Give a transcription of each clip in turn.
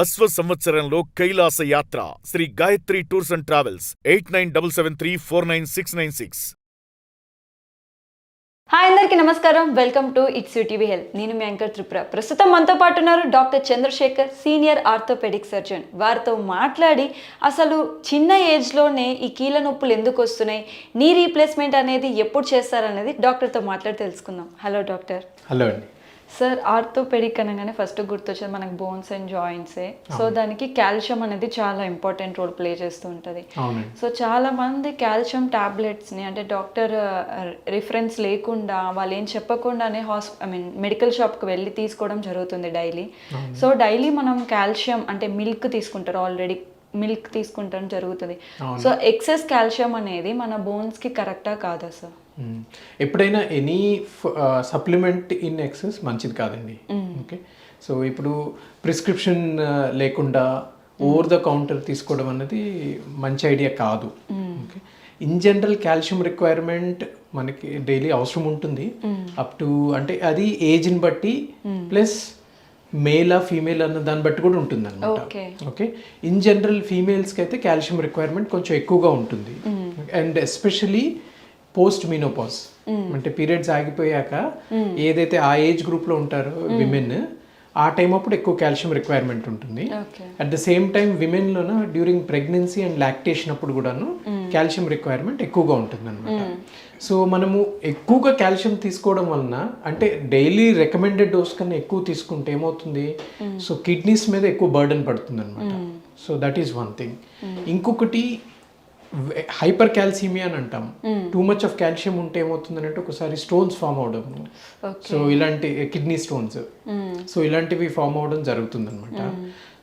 అశ్వ సంవత్సరంలో కైలాస యాత్ర Shri Gayatri tours and travels 8977349696. Hi అందరికీ నమస్కారం. Welcome to its TV health. నేను మీ యాంకర్ త్రిపుర. ప్రస్తుతం మనతో పాటు ఉన్నారు doctor Chandrashekar, senior orthopaedic surgeon. వారితో మాట్లాడి అసలు చిన్న ఏజ్లోనే ఈ కీళ్ళ నొప్పులు ఎందుకు వస్తున్నాయి, నీ రీప్లేస్మెంట్ అనేది ఎప్పుడు చేస్తారనేది డాక్టర్తో మాట్లాడి తెలుసుకుందాం. Hello doctor. హలో అండి. సార్, ఆర్థోపెడిక్ అనగానే ఫస్ట్ గుర్తొచ్చేది మనకు బోన్స్ అండ్ జాయింట్సే. సో దానికి కాల్షియం అనేది చాలా ఇంపార్టెంట్ రోల్ ప్లే చేస్తూ ఉంటుంది. సో చాలా మంది కాల్షియం టాబ్లెట్స్ని అంటే డాక్టర్ రిఫరెన్స్ లేకుండా వాళ్ళు ఏం చెప్పకుండానే మెడికల్ షాప్కి వెళ్ళి తీసుకోవడం జరుగుతుంది డైలీ. సో డైలీ మనం కాల్షియం అంటే మిల్క్ తీసుకుంటారు, ఆల్రెడీ మిల్క్ తీసుకుంటాం జరుగుతుంది. సో ఎక్సెస్ కాల్షియం అనేది మన బోన్స్కి కరెక్టా కాదా సార్? ఎప్పుడైనా ఎనీ సప్లిమెంట్ ఇన్ ఎక్సెస్ మంచిది కాదండి. ఓకే, సో ఇప్పుడు ప్రిస్క్రిప్షన్ లేకుండా ఓవర్ ద కౌంటర్ తీసుకోవడం అనేది మంచి ఐడియా కాదు. Okay, in general calcium requirement మనకి డైలీ అవసరం ఉంటుంది అప్ టు, అంటే అది ఏజ్ని బట్టి ప్లస్ మేలా ఫీమేల్ అన్న దాన్ని బట్టి కూడా ఉంటుంది అనమాట. ఓకే, ఇన్ జనరల్ ఫీమేల్స్కి అయితే కాల్షియం రిక్వైర్మెంట్ కొంచెం ఎక్కువగా ఉంటుంది. అండ్ ఎస్పెషలీ పోస్ట్ మీనోపాజ్ అంటే పీరియడ్స్ ఆగిపోయాక ఏదైతే ఆ ఏజ్ గ్రూప్లో ఉంటారో విమెన్, ఆ టైం అప్పుడు ఎక్కువ కాల్షియం రిక్వైర్మెంట్ ఉంటుంది. అట్ ద సేమ్ టైం విమెన్లోన డ్యూరింగ్ ప్రెగ్నెన్సీ అండ్ లాక్టేషన్ అప్పుడు కూడాను కాల్షియం రిక్వైర్మెంట్ ఎక్కువగా ఉంటుంది అనమాట. సో మనము ఎక్కువగా కాల్షియం తీసుకోవడం వలన, అంటే డైలీ రికమెండెడ్ డోస్ కన్నా ఎక్కువ తీసుకుంటే ఏమవుతుంది, సో కిడ్నీస్ మీద ఎక్కువ బర్డన్ పడుతుంది అనమాట. So that is one thing. ఇంకొకటి హైపర్ కాల్సిమియా అని అంటాం. టూ మచ్ ఆఫ్ కాల్షియం ఉంటే ఏమవుతుంది అంటే ఒకసారి స్టోన్స్ ఫామ్ అవడం, సో ఇలాంటి కిడ్నీ స్టోన్స్, సో ఇలాంటివి ఫామ్ అవడం జరుగుతుంది అనమాట.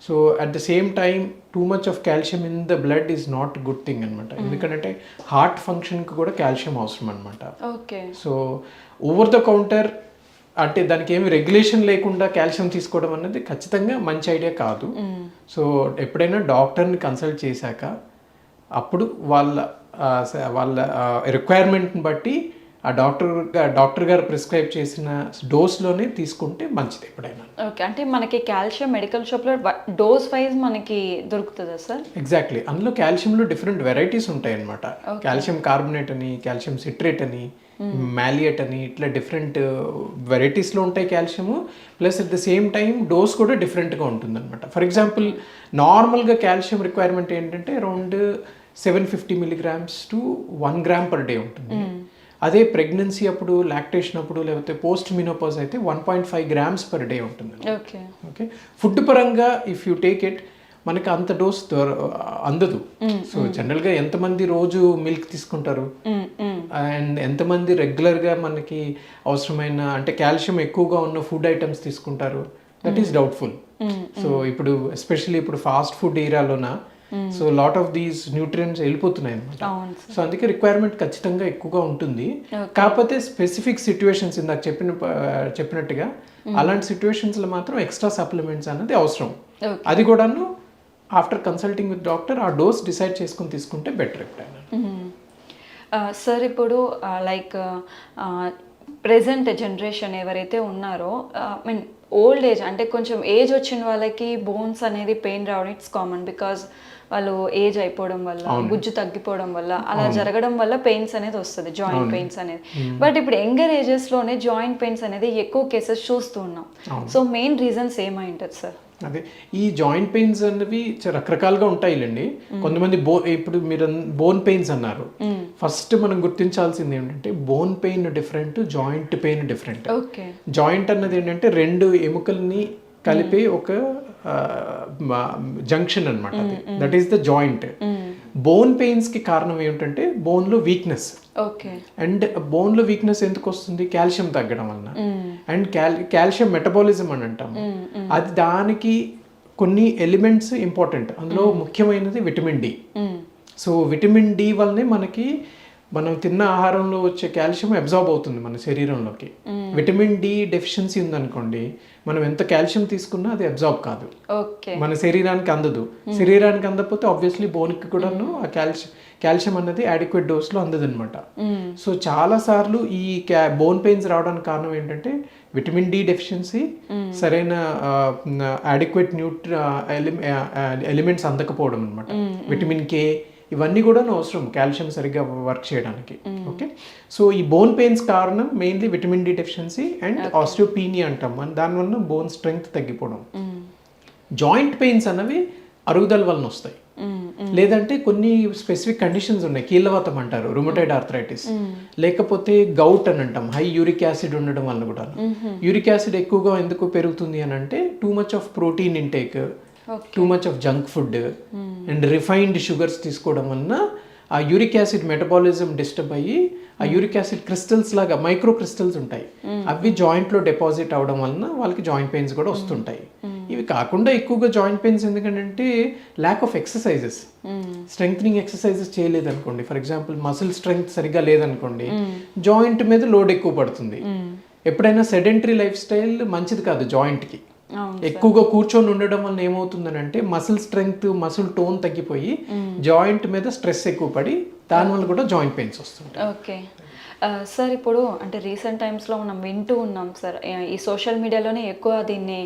So at the same time too much of calcium in the blood is not good thing అనమాట. ఎందుకంటే హార్ట్ ఫంక్షన్కి కూడా కాల్షియం అవసరం అనమాట. సో ఓవర్ ద కౌంటర్ అంటే దానికి ఏమి రెగ్యులేషన్ లేకుండా కాల్షియం తీసుకోవడం అనేది ఖచ్చితంగా మంచి ఐడియా కాదు. సో ఎప్పుడైనా డాక్టర్ని కన్సల్ట్ చేశాక అప్పుడు వాళ్ళ రిక్వైర్మెంట్ని బట్టి ఆ డాక్టర్ గారు ప్రిస్క్రైబ్ చేసిన డోస్లోనే తీసుకుంటే మంచిది ఎప్పుడైనా. ఓకే, అంటే మనకి కాల్షియం మెడికల్ షాప్లో డోస్ వైజ్ మనకి దొరుకుతుందా సార్? ఎగ్జాక్ట్లీ, అందులో కాల్షియంలో డిఫరెంట్ వెరైటీస్ ఉంటాయి అన్నమాట. కాల్షియం కార్బోనేట్ అని, కాల్షియం సిట్రేట్ అని, మ్యాలియేట్ అని, ఇట్లా డిఫరెంట్ వెరైటీస్లో ఉంటాయి calcium. Plus at the same time dose కూడా డిఫరెంట్గా ఉంటుంది అనమాట. ఫర్ ఎగ్జాంపుల్ నార్మల్గా కాల్షియం రిక్వైర్మెంట్ ఏంటంటే around 750 milligrams to 1 gram per day ఉంటుంది. అదే ప్రెగ్నెన్సీ అప్పుడు, లాక్టేషన్ అప్పుడు, లేకపోతే పోస్ట్ మినోపాజ్ అయితే 1.5 grams per day ఉంటుంది. ఓకే, ఫుడ్ పరంగా ఇఫ్ యూ టేక్ ఇట్ మనకి అంత డోస్ అందదు. సో జనరల్గా ఎంతమంది రోజు మిల్క్ తీసుకుంటారు అండ్ ఎంతమంది రెగ్యులర్గా మనకి అవసరమైన అంటే కాల్షియం ఎక్కువగా ఉన్న ఫుడ్ ఐటమ్స్ తీసుకుంటారు, దట్ ఈస్ డౌట్ఫుల్. సో ఇప్పుడు ఎస్పెషల్లీ ఇప్పుడు ఫాస్ట్ ఫుడ్ ఏరియాలోన so lot of these nutrients వెళ్ళిపోతున్నాయి అనమాట. సో అందుకే రిక్వైర్మెంట్ ఖచ్చితంగా ఎక్కువగా ఉంటుంది. కాకపోతే స్పెసిఫిక్ సిచ్యువేషన్స్ ఇందాక చెప్పినట్టుగా అలాంటి సిచ్యువేషన్స్లో మాత్రం ఎక్స్ట్రా సప్లిమెంట్స్ అనేది అవసరం. అది కూడాను ఆఫ్టర్ కన్సల్టింగ్ విత్ డాక్టర్ ఆ డోస్ డిసైడ్ చేసుకుని తీసుకుంటే బెటర్ ఎప్పుడైనా. సార్, ఇప్పుడు లైక్ ప్రెజెంట్ జనరేషన్ ఎవరైతే ఉన్నారో మీన్ ఓల్డ్ ఏజ్ అంటే కొంచెం ఏజ్ వచ్చిన వాళ్ళకి బోన్స్ అనేది పెయిన్ రావడం ఇట్స్ కామన్. బికాజ్ వాళ్ళు ఏజ్ అయిపోవడం వల్ల, గుజ్జు తగ్గిపోవడం వల్ల, అలా జరగడం వల్ల పెయిన్స్ అనేది వస్తుంది, జాయింట్ పెయిన్స్ అనేది. బట్ ఇప్పుడు యంగర్ ఏజెస్లోనే జాయింట్ పెయిన్స్ అనేది ఎక్కువ కేసెస్ చూస్తూ ఉన్నాం. సో మెయిన్ రీజన్స్ ఏమై ఉంటుంది సార్? అదే ఈ జాయింట్ పెయిన్స్ అనేవి రకరకాలుగా ఉంటాయిలేండి. కొంతమంది ఇప్పుడు మీరు బోన్ పెయిన్స్ అన్నారు. ఫస్ట్ మనం గుర్తించాల్సింది ఏంటంటే bone pain different, joint pain different. Joint అన్నది ఏంటంటే రెండు ఎముకల్ని కలిపే ఒక జంక్షన్ అనమాట, that is the joint. Bone pains కి కారణం ఏమిటంటే బోన్ లో వీక్నెస్. అండ్ బోన్ లో వీక్నెస్ ఎందుకు వస్తుంది? కాల్షియం తగ్గడం వలన. అండ్ కాల్షియం మెటబాలిజం అని అంటాము. అది దానికి కొన్ని ఎలిమెంట్స్ ఇంపార్టెంట్, అందులో ముఖ్యమైనది vitamin D. So vitamin D వల్లనే మనకి మనం తిన్న ఆహారంలో వచ్చే కాల్షియం అబ్జార్బ్ అవుతుంది మన శరీరంలోకి. విటమిన్ డి డెఫిషియన్సీ ఉందనుకోండి, మనం ఎంత కాల్షియం తీసుకున్నా అది అబ్జార్బ్ కాదు, ఓకే, మన శరీరానికి అందదు. శరీరానికి అందకపోతే ఆబ్వియస్లీ బోన్కి కూడాను ఆ కాల్షియం అన్నది అడిక్వేట్ డోస్లో అందదు అనమాట. సో చాలాసార్లు ఈ బోన్ పెయిన్స్ రావడానికి కారణం ఏంటంటే విటమిన్ డి డెఫిషియన్సీ, సరైన అడిక్వేట్ ఎలిమెంట్స్ అందకపోవడం అనమాట. విటమిన్ కే ఇవన్నీ కూడా అవసరం కాల్షియం సరిగ్గా వర్క్ చేయడానికి. ఓకే, సో ఈ బోన్ పెయిన్స్ కారణం mainly vitamin D deficiency and osteopenia అంటాం మనం, దానివల్ల బోన్ స్ట్రెంగ్త్ తగ్గిపోవడం. జాయింట్ పెయిన్స్ అన్నవి అరుగుదల వలన వస్తాయి, లేదంటే కొన్ని స్పెసిఫిక్ కండిషన్స్ ఉన్నాయి. కీళ్ళవాతం అంటారు, రుమటైడ్ ఆర్థరైటిస్, లేకపోతే గౌట్ అని అంటాం, హై యూరిక్ యాసిడ్ ఉండడం వల్ల కూడా. యూరిక్ యాసిడ్ ఎక్కువగా ఎందుకు పెరుగుతుంది అని అంటే too much of protein intake, too much of junk food and refined sugars తీసుకోవడం వలన ఆ యూరిక్ యాసిడ్ మెటబాలిజం డిస్టర్బ్ అయ్యి ఆ యూరిక్ యాసిడ్ క్రిస్టల్స్ లాగా మైక్రో క్రిస్టల్స్ ఉంటాయి, అవి జాయింట్లో డిపాజిట్ అవడం వలన వాళ్ళకి జాయింట్ పెయిన్స్ కూడా వస్తుంటాయి. ఇవి కాకుండా ఎక్కువగా జాయింట్ పెయిన్స్ ఎందుకంటే lack of exercises, strengthening exercises చేయలేదనుకోండి, ఫర్ ఎగ్జాంపుల్ మసిల్ స్ట్రెంగ్త్ సరిగ్గా లేదనుకోండి, జాయింట్ మీద లోడ్ ఎక్కువ పడుతుంది. ఎప్పుడైనా సెడెంటరీ లైఫ్ స్టైల్ మంచిది కాదు జాయింట్కి. ఎక్కువగా కూర్చొని ఉండడం వల్ల ఏమవుతుందని అంటే మసిల్ స్ట్రెంగ్త్, మసిల్ టోన్ తగ్గిపోయి జాయింట్ మీద స్ట్రెస్ ఎక్కువ పడి దానివల్ల కూడా జాయింట్ పెయిన్స్ వస్తుంటాయి. ఓకే సార్, ఇప్పుడు అంటే రీసెంట్ టైమ్స్లో మనం వింటూ ఉన్నాం సార్, ఈ సోషల్ మీడియాలోనే ఎక్కువ దీన్ని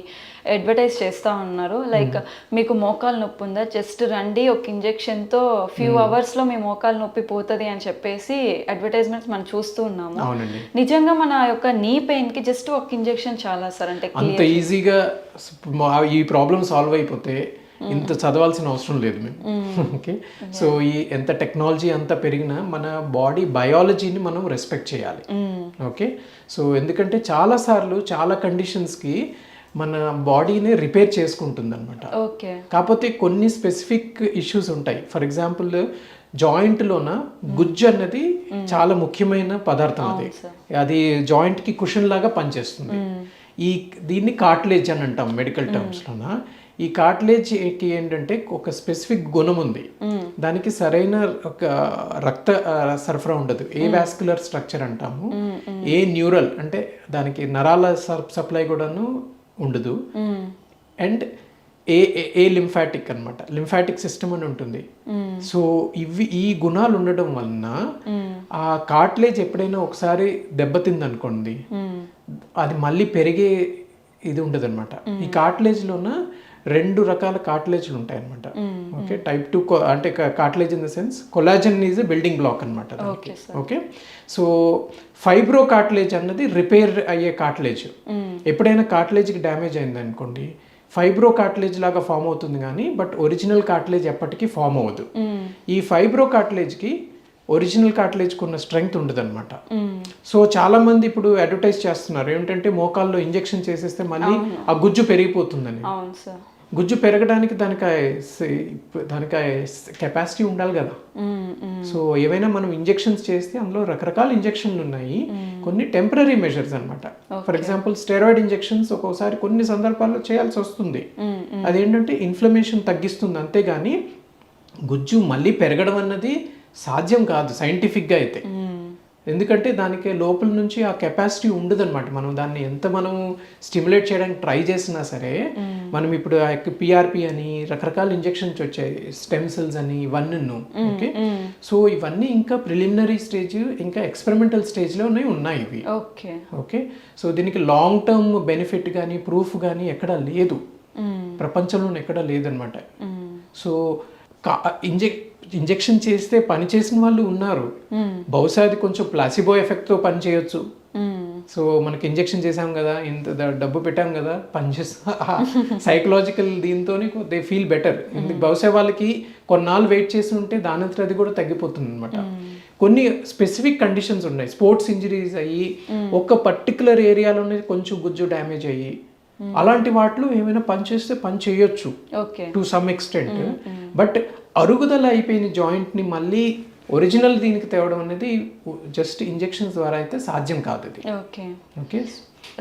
అడ్వర్టైజ్ చేస్తూ ఉన్నారు. లైక్ మీకు మోకాలు నొప్పి ఉందా, జస్ట్ రండి ఒక ఇంజెక్షన్తో ఫ్యూ అవర్స్లో మీ మోకాలు నొప్పి పోతుంది అని చెప్పేసి అడ్వర్టైజ్మెంట్స్ మనం చూస్తూ ఉన్నాము. నిజంగా మన యొక్క నీ పెయిన్కి జస్ట్ ఒక ఇంజెక్షన్ చాలా సార్, అంటే అంత ఈజీగా ఈ ప్రాబ్లమ్ సాల్వ్ అయిపోతే ఇంత చదవాల్సిన అవసరం లేదు మేము. ఓకే, సో ఈ ఎంత టెక్నాలజీ అంతా పెరిగినా మన బాడీ బయాలజీని మనం రెస్పెక్ట్ చేయాలి. ఓకే, సో ఎందుకంటే చాలాసార్లు చాలా కండిషన్స్కి మన బాడీని రిపేర్ చేసుకుంటుంది అనమాట. కాకపోతే కొన్ని స్పెసిఫిక్ ఇష్యూస్ ఉంటాయి. ఫర్ ఎగ్జాంపుల్ జాయింట్లోన గుజ్జు అన్నది చాలా ముఖ్యమైన పదార్థం. అది జాయింట్కి కుషన్ లాగా పనిచేస్తుంది. దీన్ని కార్టిలేజ్ అని అంటాం మెడికల్ టర్మ్స్లోన. ఈ కార్టిలేజ్కి ఏంటంటే ఒక స్పెసిఫిక్ గుణం ఉంది, దానికి సరైన ఒక రక్త సరఫరా ఉండదు. ఏ వాస్కులర్ స్ట్రక్చర్ అంటాము, ఏ న్యూరల్ అంటే దానికి నరాల సప్లై కూడాను ఉండదు, అండ్ ఏ లింఫాటిక్ అనమాట, లింఫాటిక్ సిస్టమ్ అని ఉంటుంది. సో ఈ గుణాలు ఉండడం వలన ఆ కార్టిలేజ్ ఎప్పుడైనా ఒకసారి దెబ్బతింది అనుకోండి, అది మళ్ళీ పెరిగే ఇది ఉండదు అనమాట. ఈ కార్టిలేజ్లోన 2 రకాల కార్టిలేజ్లు ఉంటాయి అనమాట. ఓకే, టైప్ 2 అంటే cartilage in the sense collagen is a building block అనమాట దానికి. ఓకే, సో ఫైబ్రో కార్టిలేజ్ అన్నది రిపేర్ అయ్యే కార్టిలేజ్. ఎప్పుడైనా కార్టిలేజ్కి డ్యామేజ్ అయింది అనుకోండి, ఫైబ్రో కార్టిలేజ్ లాగా ఫామ్ అవుతుంది కానీ బట్ ఒరిజినల్ కార్టిలేజ్ ఎప్పటికీ ఫామ్ అవ్వదు. ఈ ఫైబ్రో కార్టిలేజ్కి ఒరిజినల్ కార్టిలేజ్కి ఉన్న స్ట్రెంగ్త్ ఉండదు అనమాట. సో చాలా మంది ఇప్పుడు అడ్వర్టైజ్ చేస్తున్నారు ఏంటంటే మోకాల్లో ఇంజెక్షన్ చేసేస్తే మళ్ళీ ఆ గుజ్జు పెరిగిపోతుందని. గుజ్జు పెరగడానికి దానికి కెపాసిటీ ఉండాలి కదా. సో ఏవైనా మనం ఇంజెక్షన్స్ చేస్తే అందులో రకరకాల ఇంజెక్షన్లు ఉన్నాయి, కొన్ని టెంపరీ మెజర్స్ అనమాట. ఫర్ ఎగ్జాంపుల్ స్టెరాయిడ్ ఇంజెక్షన్స్ ఒక్కోసారి కొన్ని సందర్భాల్లో చేయాల్సి వస్తుంది. అదేంటంటే ఇన్ఫ్లమేషన్ తగ్గిస్తుంది, అంతేగాని గుజ్జు మళ్ళీ పెరగడం అన్నది సాధ్యం కాదు సైంటిఫిక్గా అయితే. ఎందుకంటే దానికి లోపల నుంచి ఆ కెపాసిటీ ఉండదన్నమాట. మనం దాన్ని ఎంత మనం స్టిమ్యులేట్ చేయడానికి ట్రై చేసినా సరే, మనం ఇప్పుడు పిఆర్పి అని రకరకాల ఇంజెక్షన్స్ వచ్చాయి, స్టెమ్ సెల్స్ అని, ఇవన్నీ. ఓకే, సో ఇవన్నీ ఇంకా ప్రిలిమినరీ స్టేజ్, ఇంకా ఎక్స్పెరిమెంటల్ స్టేజ్లో ఉన్నాయి ఇవి. ఓకే, సో దీనికి లాంగ్ టర్మ్ బెనిఫిట్ కానీ ప్రూఫ్ కానీ ఎక్కడా లేదు, ప్రపంచంలో ఎక్కడా లేదనమాట. సో ఇంజెక్షన్ చేస్తే పని చేసిన వాళ్ళు ఉన్నారు, బహుశా అది కొంచెం ప్లాసిబో ఎఫెక్ట్తో పని చేయొచ్చు. సో మనకి ఇంజెక్షన్ చేసాం కదా, ఇంత డబ్బు పెట్టాం కదా, పని చేస్తా సైకలాజికల్ దీంతో దే ఫీల్ బెటర్. బహుశా వాళ్ళకి కొన్నాళ్ళు వెయిట్ చేసి ఉంటే దానంతరం అది కూడా తగ్గిపోతుంది అనమాట. కొన్ని స్పెసిఫిక్ కండిషన్స్ ఉన్నాయి, స్పోర్ట్స్ ఇంజరీస్ అయ్యి ఒక పర్టికులర్ ఏరియాలోనే కొంచెం గుజ్జు డ్యామేజ్ అయ్యి, అలాంటి వాటిలో ఏమైనా పని చేస్తే పని చేయొచ్చు టు సమ్ ఎక్స్టెంట్. బట్ అరుగుదల అయిపోయిన జాయింట్ని మళ్ళీ ఒరిజినల్ దీనికి తేవడం అనేది జస్ట్ ఇంజెక్షన్స్ ద్వారా అయితే సాధ్యం కాదు అది. ఓకే,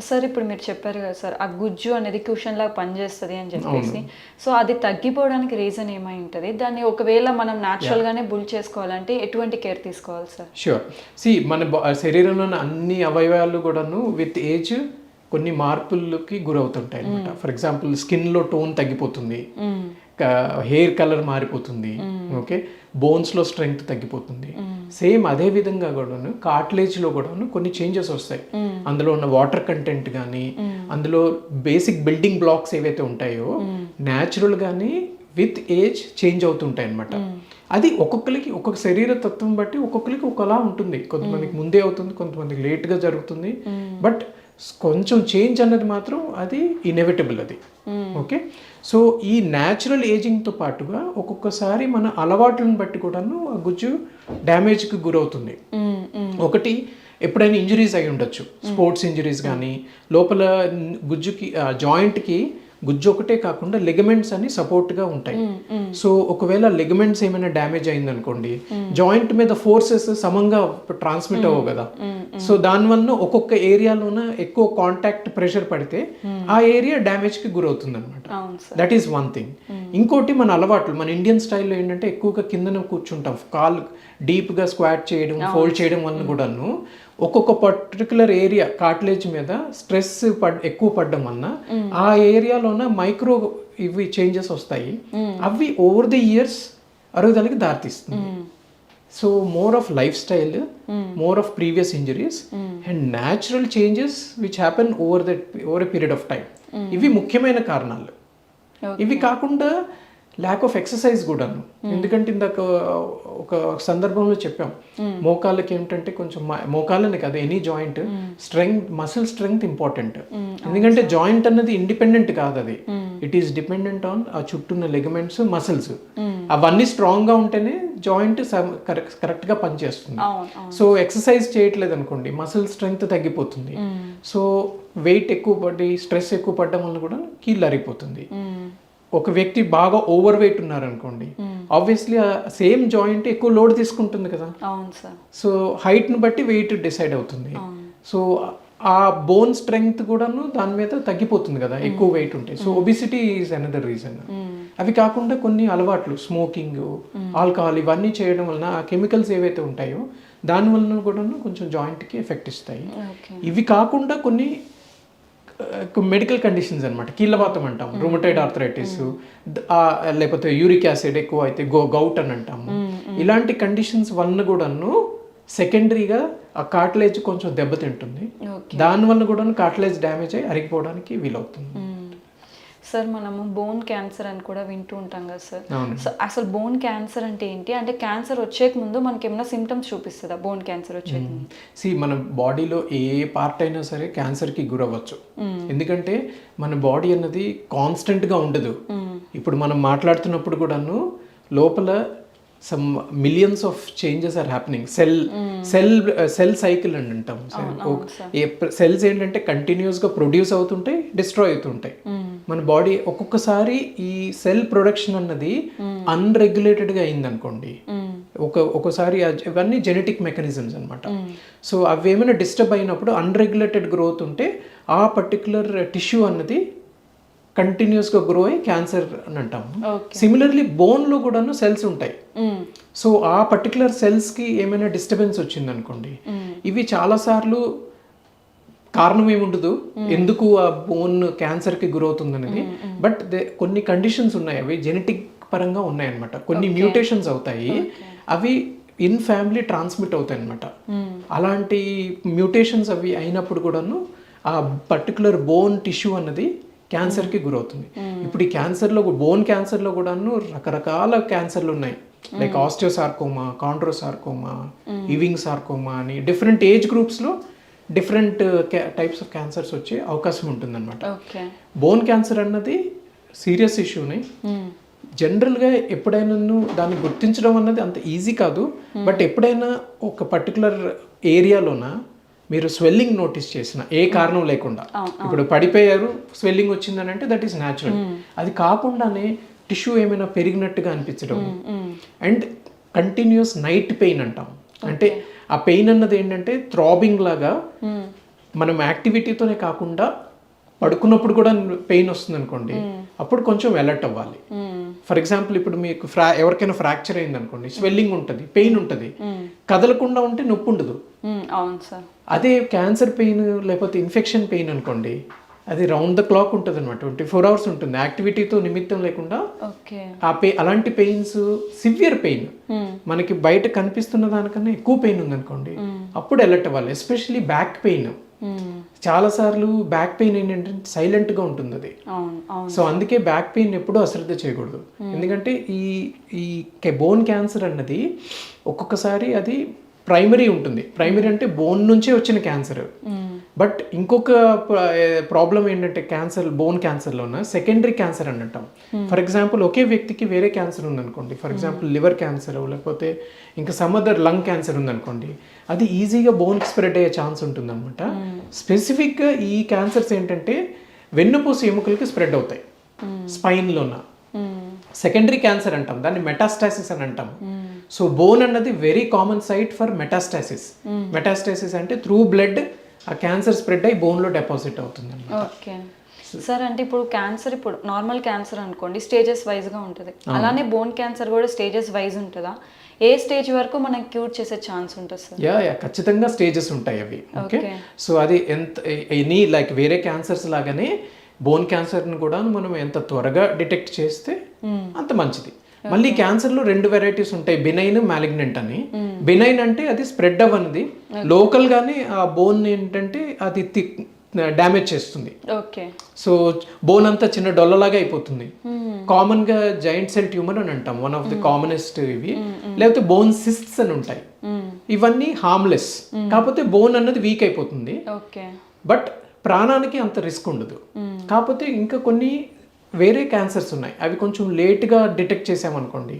సార్ ఇప్పుడు మీరు చెప్పారు కదా సార్, ఆ గుజ్జు అనేది క్యూషన్ లాగా పనిచేస్తుంది అని చెప్పేసి, సో అది తగ్గిపోవడానికి రీజన్ ఏమై ఉంటుంది? దాన్ని ఒకవేళ మనం న్యాచురల్ గానే బుల్ చేసుకోవాలంటే ఎటువంటి కేర్ తీసుకోవాలి సార్? ష్యూర్. మన శరీరంలోని అన్ని అవయవాలు కూడాను విత్ ఏజ్ కొన్ని మార్పులకి గురవుతుంటాయి అనమాట. ఫర్ ఎగ్జాంపుల్ స్కిన్లో టోన్ తగ్గిపోతుంది, హెయిర్ కలర్ మారిపోతుంది, ఓకే, బోన్స్లో స్ట్రెంగ్త్ తగ్గిపోతుంది. సేమ్ అదే విధంగా కూడాను కార్టిలేజ్లో కూడాను కొన్ని చేంజెస్ వస్తాయి. అందులో ఉన్న వాటర్ కంటెంట్ కానీ, అందులో బేసిక్ బిల్డింగ్ బ్లాక్స్ ఏవైతే ఉంటాయో న్యాచురల్గానే విత్ ఏజ్ చేంజ్ అవుతుంటాయి అనమాట. అది ఒక్కొక్కరికి ఒక్కొక్క శరీర తత్వం బట్టి ఒక్కొక్కరికి ఒకలా ఉంటుంది. కొంతమందికి ముందే అవుతుంది, కొంతమందికి లేట్గా జరుగుతుంది. బట్ కొంచెం చేంజ్ అన్నది మాత్రం అది ఇన్ఎవిటబుల్ అది. ఓకే, సో ఈ న్యాచురల్ ఏజింగ్తో పాటుగా ఒక్కొక్కసారి మన అలవాట్లను బట్టి కూడాను ఆ గుజ్జు డ్యామేజ్కి గురవుతుంది. ఒకటి ఎప్పుడైనా ఇంజరీస్ అయి ఉండొచ్చు, స్పోర్ట్స్ ఇంజరీస్ కానీ, లోపల గుజ్జుకి జాయింట్కి గుజ్జు ఒకటే కాకుండా లిగమెంట్స్ అని సపోర్ట్గా ఉంటాయి. సో ఒకవేళ లిగమెంట్స్ ఏమైనా డ్యామేజ్ అయిందనుకోండి, జాయింట్ మీద ఫోర్సెస్ సమంగా ట్రాన్స్మిట్ అవ్వవు కదా. సో దానివల్ల ఒక్కొక్క ఏరియాలోన ఎక్కువ కాంటాక్ట్ ప్రెషర్ పడితే ఆ ఏరియా డ్యామేజ్కి గురవుతుంది అనమాట. That is one thing. ఇంకోటి మన అలవాట్లు, మన ఇండియన్ స్టైల్లో ఏంటంటే ఎక్కువగా కిందన కూర్చుంటాం, కాల్ డీప్గా స్క్వాట్ చేయడం, ఫోల్డ్ చేయడం వల్ల కూడాను ఒక్కొక్క పర్టికులర్ ఏరియా కార్టిలేజ్ మీద స్ట్రెస్ ఎక్కువ పడడం వలన ఆ ఏరియాలోన మైక్రో ఇవి చేంజెస్ వస్తాయి. అవి ఓవర్ ది ఇయర్స్ అరుగుదలకి దారితీస్తుంది. So more of life style, more of previous injuries and natural changes which happen over a period of time, ఇవి ముఖ్యమైన కారణాలు. ఇవి కాకుండా ల్యాక్ ఆఫ్ ఎక్సర్సైజ్ కూడాను. ఎందుకంటే ఇందాక ఒక సందర్భంలో చెప్పాం, మోకాళ్ళకి ఏమిటంటే కొంచెం మోకాళ్ళని కాదు, any joint strength, muscle strength important. ఎందుకంటే జాయింట్ అన్నది ఇండిపెండెంట్ కాదు, అది ఇట్ ఈస్ డిపెండెంట్ ఆన్ ఆ చుట్టూన్న లిగమెంట్స్, మసిల్స్. అవన్నీ స్ట్రాంగ్గా ఉంటేనే జాయింట్ కరెక్ట్గా పనిచేస్తుంది. సో ఎక్సర్సైజ్ చేయట్లేదు అనుకోండి, మసిల్ స్ట్రెంగ్త్ తగ్గిపోతుంది. సో వెయిట్ ఎక్కువ పడి స్ట్రెస్ ఎక్కువ పడడం వల్ల కూడా కీళ్ళు అరిగిపోతుంది. ఒక వ్యక్తి బాగా ఓవర్ వెయిట్ ఉన్నారనుకోండి, ఆబ్వియస్లీ సేమ్ జాయింట్ ఎక్కువ లోడ్ తీసుకుంటుంది కదా. సో హైట్ని బట్టి వెయిట్ డిసైడ్ అవుతుంది. సో ఆ బోన్ స్ట్రెంగ్త్ కూడాను దాని మీద తగ్గిపోతుంది కదా ఎక్కువ వెయిట్ ఉంటే. So obesity is another reason. అవి కాకుండా కొన్ని అలవాట్లు, స్మోకింగ్, ఆల్కహాల్, ఇవన్నీ చేయడం వలన ఆ కెమికల్స్ ఏవైతే ఉంటాయో దాని వలన కూడాను కొంచెం జాయింట్కి ఎఫెక్ట్ ఇస్తాయి. ఇవి కాకుండా కొన్ని మెడికల్ కండిషన్స్ అనమాట, కీళ్ళవాతం అంటాం, రొమటైడ్ ఆర్థరైటిస్, లేకపోతే యూరిక్ యాసిడ్ ఎక్కువ అయితే గౌట్ అని అంటాము. ఇలాంటి కండిషన్స్ వలన కూడాను సెకండరీగా ఆ కార్టిలేజ్ కొంచెం దెబ్బతింటుంది. దానివల్ల కూడా కార్టిలేజ్ డ్యామేజ్ అయ్యి అరిగిపోవడానికి వీలవుతుంది. సార్ మనము బోన్ క్యాన్సర్ అని కూడా వింటూ ఉంటాం కదా సార్. సో అసలు బోన్ క్యాన్సర్ అంటే ఏంటి? అంటే క్యాన్సర్ వచ్చేక ముందు మనకి ఏమైనా సిమ్టమ్స్ చూపిస్తుందా బోన్ క్యాన్సర్ వచ్చేక ముందు? మన బాడీలో ఏ పార్ట్ అయినా సరే క్యాన్సర్కి గురవ్వచ్చు. ఎందుకంటే మన బాడీ అన్నది కాన్స్టెంట్గా ఉండదు. ఇప్పుడు మనం మాట్లాడుతున్నప్పుడు కూడాను లోపల some millions of changes are happening. Cell cycle అని అంటాం. సెల్స్ ఏంటంటే కంటిన్యూస్గా ప్రొడ్యూస్ అవుతుంటాయి, డిస్ట్రాయ్ అవుతుంటాయి. మన బాడీ ఒక్కొక్కసారి ఈ సెల్ ప్రొడక్షన్ అన్నది అన్రెగ్యులేటెడ్గా అయిందనుకోండి, ఒక్కోసారి ఇవన్నీ జెనెటిక్ మెకానిజమ్స్ అనమాట. సో అవి ఏమైనా డిస్టర్బ్ అయినప్పుడు అన్రెగ్యులేటెడ్ గ్రోత్ ఉంటే ఆ పర్టికులర్ టిష్యూ అన్నది కంటిన్యూస్గా గ్రో అయ్యి క్యాన్సర్ అని అంటాము. సిమిలర్లీ బోన్లో కూడాను సెల్స్ ఉంటాయి. సో ఆ పర్టికులర్ సెల్స్కి ఏమైనా డిస్టర్బెన్స్ వచ్చింది అనుకోండి, ఇవి చాలాసార్లు కారణం ఏముండదు ఎందుకు ఆ బోన్ క్యాన్సర్కి గురవుతుంది అనేది. బట్ కొన్ని కండిషన్స్ ఉన్నాయి, అవి జెనెటిక్ పరంగా ఉన్నాయన్నమాట. కొన్ని మ్యూటేషన్స్ అవుతాయి, అవి ఇన్ ఫ్యామిలీ ట్రాన్స్మిట్ అవుతాయి అన్నమాట. అలాంటి మ్యూటేషన్స్ అవి అయినప్పుడు కూడాను ఆ పర్టికులర్ బోన్ టిష్యూ అన్నది క్యాన్సర్కి గురవుతుంది. ఇప్పుడు ఈ క్యాన్సర్లో, బోన్ క్యాన్సర్లో కూడాను రకరకాల క్యాన్సర్లు ఉన్నాయి. Like osteosarcoma, chondrosarcoma, Ewing sarcoma అని డిఫరెంట్ ఏజ్ గ్రూప్స్లో డిఫరెంట్ టైప్స్ ఆఫ్ క్యాన్సర్స్ వచ్చే అవకాశం ఉంటుంది అనమాట. బోన్ క్యాన్సర్ అన్నది సీరియస్ ఇష్యూని. జనరల్గా ఎప్పుడైనా దాన్ని గుర్తించడం అన్నది అంత ఈజీ కాదు. బట్ ఎప్పుడైనా ఒక పర్టికులర్ ఏరియాలోన మీరు స్వెల్లింగ్ నోటీస్ చేసిన ఏ కారణం లేకుండా, ఇప్పుడు పడిపోయారు స్వెల్లింగ్ వచ్చిందని అంటే దట్ ఈస్ న్యాచురల్. అది కాకుండానే టిష్యూ ఏమైనా పెరిగినట్టుగా అనిపించడం అండ్ కంటిన్యూస్ నైట్ పెయిన్ అంటాం. అంటే ఆ పెయిన్ అన్నది ఏంటంటే థ్రాబింగ్ లాగా మనం యాక్టివిటీతోనే కాకుండా పడుకున్నప్పుడు కూడా పెయిన్ వస్తుంది అనుకోండి, అప్పుడు కొంచెం అలర్ట్ అవ్వాలి. ఫర్ ఎగ్జాంపుల్ ఇప్పుడు మీకు ఎవరికైనా ఫ్రాక్చర్ అయింది అనుకోండి, స్వెల్లింగ్ ఉంటుంది, పెయిన్ ఉంటుంది, కదలకుండా ఉంటే నొప్పి ఉండదు. అవును సార్. అదే క్యాన్సర్ పెయిన్ లేకపోతే ఇన్ఫెక్షన్ పెయిన్ అనుకోండి, అది రౌండ్ ద క్లాక్ ఉంటుంది అనమాట, 24 hours ఉంటుంది, యాక్టివిటీతో నిమిత్తం లేకుండా. అలాంటి పెయిన్స్, సివియర్ పెయిన్, మనకి బయట కనిపిస్తున్న దానికన్నా ఎక్కువ పెయిన్ ఉందనుకోండి, అప్పుడు అలర్ట్ అవ్వాలి. Especially back pain. చాలా సార్లు బ్యాక్ పెయిన్ ఏంటంటే సైలెంట్ గా ఉంటుంది అది. సో అందుకే బ్యాక్ పెయిన్ ఎప్పుడూ అశ్రద్ధ చేయకూడదు. ఎందుకంటే ఈ బోన్ క్యాన్సర్ అన్నది ఒక్కొక్కసారి అది ప్రైమరీ ఉంటుంది. ప్రైమరీ అంటే బోన్ నుంచే వచ్చిన క్యాన్సర్. బట్ ఇంకొక ప్రాబ్లం ఏంటంటే బోన్ క్యాన్సర్లోన సెకండరీ క్యాన్సర్ అని అంటాం. ఫర్ ఎగ్జాంపుల్ ఒకే వ్యక్తికి వేరే క్యాన్సర్ ఉందనుకోండి, ఫర్ ఎగ్జాంపుల్ లివర్ క్యాన్సర్ లేకపోతే ఇంకా సమ్ అదర్ లంగ్ క్యాన్సర్ ఉందనుకోండి, అది ఈజీగా బోన్కి స్ప్రెడ్ అయ్యే ఛాన్స్ ఉంటుందన్నమాట. స్పెసిఫిక్గా ఈ క్యాన్సర్స్ ఏంటంటే వెన్నుపూస ఎముకలకి స్ప్రెడ్ అవుతాయి, స్పైన్లోన. సెకండరీ క్యాన్సర్ అంటాం దాన్ని, మెటాస్టాసిస్ అని అంటాం. సో బోన్ అన్నది very common site for metastasis. Metastasis అంటే త్రూ బ్లడ్ ఆ క్యాన్సర్ స్ప్రెడ్ అయ్యి బోన్లో డిపాజిట్ అవుతుంది. ఓకే సార్, అంటే ఇప్పుడు క్యాన్సర్, ఇప్పుడు నార్మల్ క్యాన్సర్ అనుకోండి స్టేజెస్ వైజ్గా ఉంటుంది, అలానే బోన్ క్యాన్సర్ కూడా స్టేజెస్ వైజ్ ఉంటుందా? ఏ స్టేజ్ వరకు మనం క్యూర్ చేసే ఛాన్స్ ఉంటుంది సార్? యా ఖచ్చితంగా స్టేజెస్ ఉంటాయి అవి. ఓకే, సో అది ఎనీ లైక్ వేరే క్యాన్సర్స్ లాగానే బోన్ క్యాన్సర్ని కూడా మనం ఎంత త్వరగా డిటెక్ట్ చేస్తే అంత మంచిది. మళ్ళీ క్యాన్సర్లో 2 వెరైటీస్ ఉంటాయి, బినైన్, మ్యాలిగ్నెంట్ అని. బినైన్ అంటే అది స్ప్రెడ్ అవ్వనిది, లోకల్ గానే ఆ బోన్ ఏంటంటే అది డ్యామేజ్ చేస్తుంది. సో బోన్ అంతా చిన్న డొల్లలాగా అయిపోతుంది. కామన్ గా జాయింట్ సెల్ ట్యూమర్ అని అంటాం, వన్ ఆఫ్ ది కామనెస్ట్ ఇవి. లేకపోతే బోన్ సిస్ట్స్ అని ఉంటాయి, ఇవన్నీ హార్మ్లెస్, కాకపోతే బోన్ అన్నది వీక్ అయిపోతుంది. బట్ ప్రాణానికి అంత రిస్క్ ఉండదు. కాకపోతే ఇంకా కొన్ని వేరే క్యాన్సర్స్ ఉన్నాయి, అవి కొంచెం లేట్గా డిటెక్ట్ చేసామనుకోండి,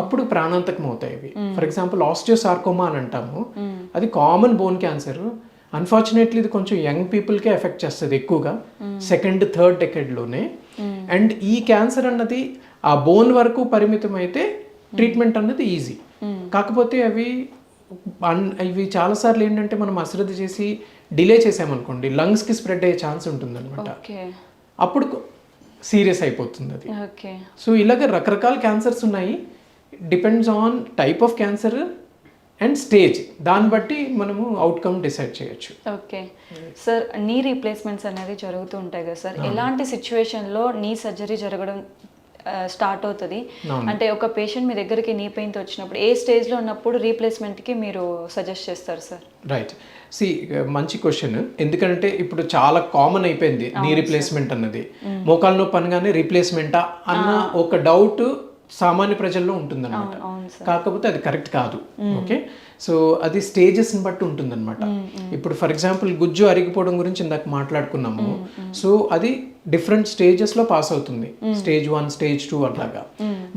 అప్పుడు ప్రాణాంతకం అవుతాయి అవి. ఫర్ ఎగ్జాంపుల్ ఆస్టియోసార్కోమా అని అంటాము, అది కామన్ బోన్ క్యాన్సర్. అన్ఫార్చునేట్లీ ఇది కొంచెం యంగ్ పీపుల్కే ఎఫెక్ట్ చేస్తుంది ఎక్కువగా, 2nd, 3rd డెకేడ్లోనే. అండ్ ఈ క్యాన్సర్ అన్నది ఆ బోన్ వరకు పరిమితం అయితే ట్రీట్మెంట్ అన్నది ఈజీ. కాకపోతే ఇవి చాలాసార్లు ఏంటంటే మనం అశ్రద్ధ చేసి డిలే చేసామనుకోండి, లంగ్స్కి స్ప్రెడ్ అయ్యే ఛాన్స్ ఉంటుంది అనమాట, అప్పుడు సీరియస్ అయిపోతుంది అది. సో ఇలాగ రకరకాల క్యాన్సర్స్ ఉన్నాయి, depends on type of cancer and stage, దాన్ని బట్టి మనము అవుట్కమ్ డిసైడ్ చేయొచ్చు. ఓకే సార్, నీ రీప్లేస్మెంట్స్ అనేది జరుగుతూ ఉంటాయి కదా సార్, ఎలాంటి సిచ్యువేషన్లో నీ సర్జరీ జరగడం స్టార్ట్ అవుతుంది? అంటే ఒక పేషెంట్ మీ దగ్గరికి నీ పెయిన్తో వచ్చినప్పుడు ఏ స్టేజ్లో ఉన్నప్పుడు రీప్లేస్మెంట్కి మీరు సజెస్ట్ చేస్తారు సార్? రైట్, మంచి క్వశ్చన్. ఎందుకంటే ఇప్పుడు చాలా కామన్ అయిపోయింది నీ రీప్లేస్మెంట్ అన్నది. మోకాలు నొప్పి అనగానే రీప్లేస్మెంటా అన్న ఒక డౌట్ సామాన్య ప్రజల్లో ఉంటుందన్నమాట. కాకపోతే అది కరెక్ట్ కాదు. ఓకే, సో అది స్టేజెస్ని బట్టి ఉంటుందన్నమాట. ఇప్పుడు ఫర్ ఎగ్జాంపుల్ గుజ్జు అరిగిపోవడం గురించి ఇందాక మాట్లాడుకున్నాము. సో అది డిఫరెంట్ స్టేజెస్లో పాస్ అవుతుంది, స్టేజ్ 1, స్టేజ్ 2 అట్లాగా.